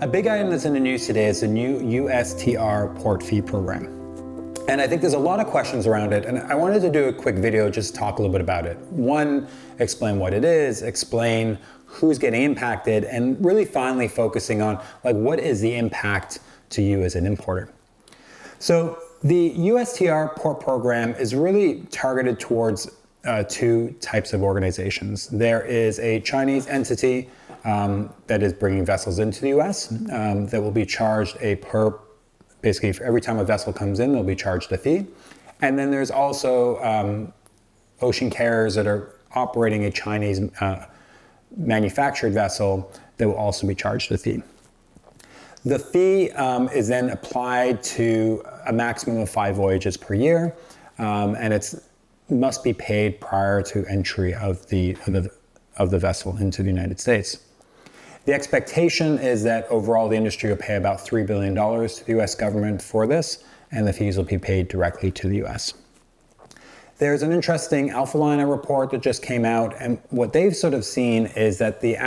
A big item that's in the news today is the new USTR Port Fee Program. And I think there's a lot of questions around it, and I wanted to do a quick video just talk a little bit about it. One, explain what it is, explain who's getting impacted, and really finally focusing on what is the impact to you as an importer. So the USTR Port Program is really targeted towards two types of organizations. There is a Chinese entity that is bringing vessels into the US that will be charged basically for every time a vessel comes in, they'll be charged a fee. And then there's also ocean carriers that are operating a Chinese manufactured vessel that will also be charged a fee. The fee is then applied to a maximum of 5 voyages per year, and it must be paid prior to entry of the vessel into the United States. The expectation is that overall the industry will pay about $3 billion to the US government for this, and the fees will be paid directly to the US. There's an interesting Alphaliner report that just came out, and what they've sort of seen is that the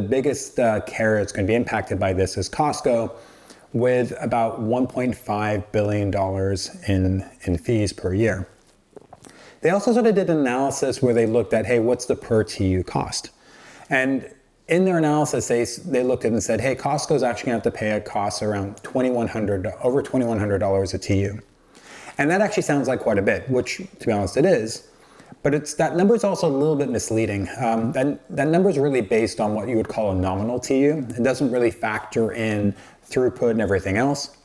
biggest carrier that's going to be impacted by this is Costco, with about $1.5 billion in fees per year. They also sort of did an analysis where they looked at, hey, what's the per TU cost? And in their analysis, they looked at it and said, hey, Costco's actually going to have to pay a cost around over $2,100 a TU. And that actually sounds like quite a bit, which, to be honest, it is. But that number is also a little bit misleading. That number is really based on what you would call a nominal TU. It doesn't really factor in throughput and everything else.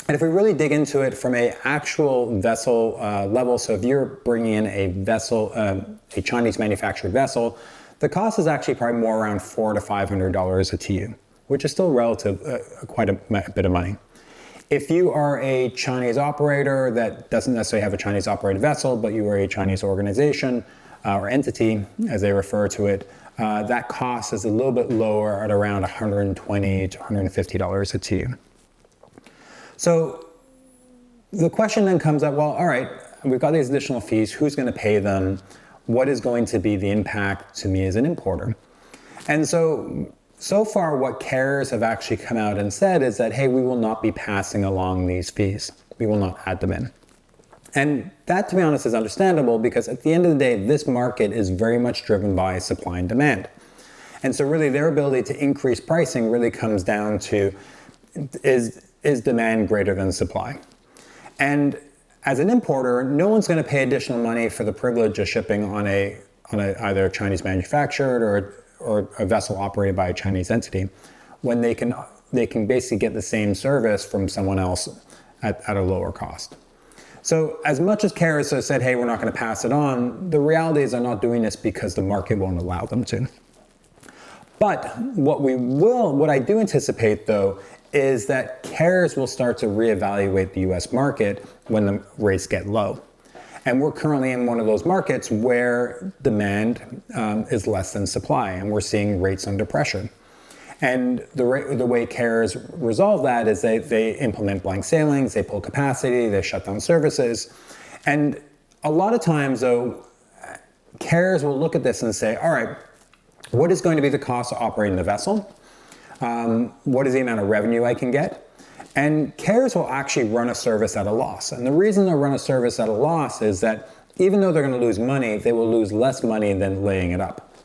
And if we really dig into it from an actual vessel level, so if you're bringing in a vessel, a Chinese manufactured vessel, the cost is actually probably more around $400 to $500 a TU, which is still quite a bit of money. If you are a Chinese operator that doesn't necessarily have a Chinese operated vessel, but you are a Chinese organization or entity, as they refer to it, that cost is a little bit lower at around $120 to $150 a TU. So the question then comes up, well, all right, we've got these additional fees, who's going to pay them? What is going to be the impact to me as an importer? And so far what carriers have actually come out and said is that, hey, we will not be passing along these fees. We will not add them in. And that, to be honest, is understandable because at the end of the day, this market is very much driven by supply and demand. And so really their ability to increase pricing really comes down to, is demand greater than supply? And as an importer, no one's going to pay additional money for the privilege of shipping on either a Chinese manufactured or a vessel operated by a Chinese entity when they can basically get the same service from someone else at a lower cost. So as much as carriers have said, hey, we're not going to pass it on, the reality is they're not doing this because the market won't allow them to. But what I do anticipate, though, is that carriers will start to reevaluate the US market when the rates get low. And we're currently in one of those markets where demand is less than supply, and we're seeing rates under pressure. And the way carriers resolve that is they implement blank sailings, they pull capacity, they shut down services. And a lot of times, though, carriers will look at this and say, all right, what is going to be the cost of operating the vessel? What is the amount of revenue I can get? And carriers will actually run a service at a loss. And the reason they'll run a service at a loss is that even though they're going to lose money, they will lose less money than laying it up.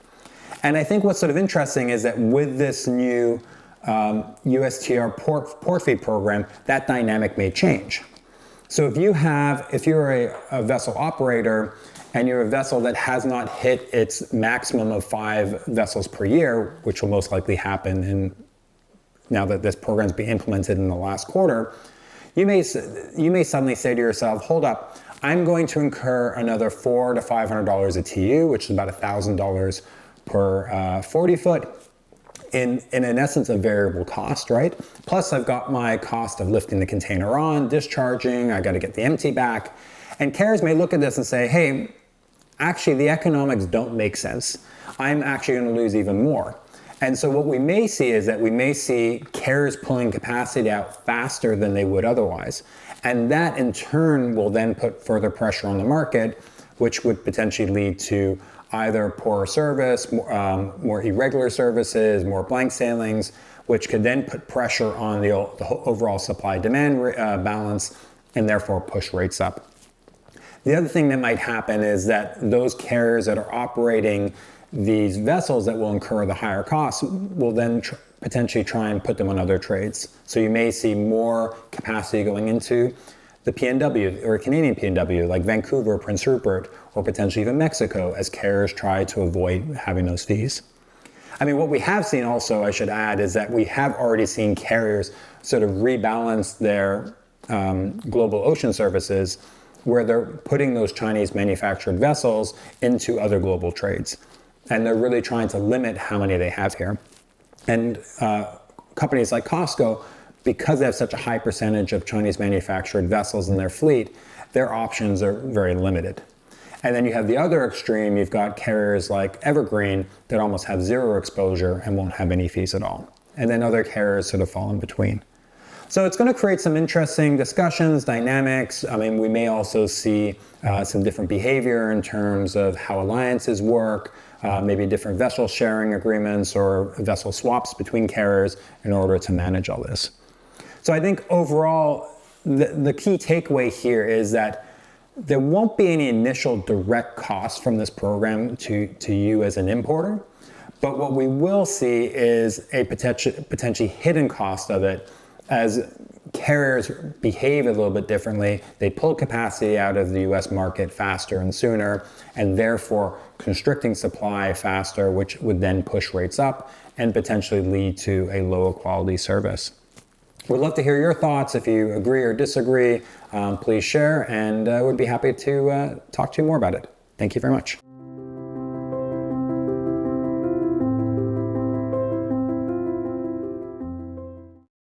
And I think what's sort of interesting is that with this new USTR Port Fee Program, that dynamic may change. So if you're a vessel operator and you're a vessel that has not hit its maximum of 5 vessels per year, which will most likely happen now that this program is being implemented in the last quarter, you may suddenly say to yourself, hold up, I'm going to incur another $400 to $500 a TU, which is about $1,000 per 40 foot, in essence a variable cost, right? Plus I've got my cost of lifting the container on, discharging, I got to get the empty back. And carriers may look at this and say, hey, actually the economics don't make sense. I'm actually going to lose even more. And so what we may see is that we may see carriers pulling capacity out faster than they would otherwise. And that in turn will then put further pressure on the market, which would potentially lead to either poorer service, more irregular services, more blank sailings, which could then put pressure on the overall supply-demand balance and therefore push rates up. The other thing that might happen is that those carriers that are operating these vessels that will incur the higher costs will then potentially try and put them on other trades. So you may see more capacity going into the PNW or Canadian PNW, like Vancouver, Prince Rupert, or potentially even Mexico, as carriers try to avoid having those fees. I mean, what we have seen also, I should add, is that we have already seen carriers sort of rebalance their global ocean services, where they're putting those Chinese manufactured vessels into other global trades. And they're really trying to limit how many they have here. And companies like Costco, because they have such a high percentage of Chinese manufactured vessels in their fleet, their options are very limited. And then you have the other extreme, you've got carriers like Evergreen that almost have zero exposure and won't have any fees at all. And then other carriers sort of fall in between. So it's going to create some interesting discussions, dynamics. I mean, we may also see some different behavior in terms of how alliances work, maybe different vessel sharing agreements or vessel swaps between carriers in order to manage all this. So I think overall, the key takeaway here is that there won't be any initial direct cost from this program to you as an importer, but what we will see is a potentially hidden cost of it as carriers behave a little bit differently. They pull capacity out of the US market faster and sooner, and therefore constricting supply faster, which would then push rates up and potentially lead to a lower quality service. We'd love to hear your thoughts. If you agree or disagree, please share, and we'd be happy to talk to you more about it. Thank you very much.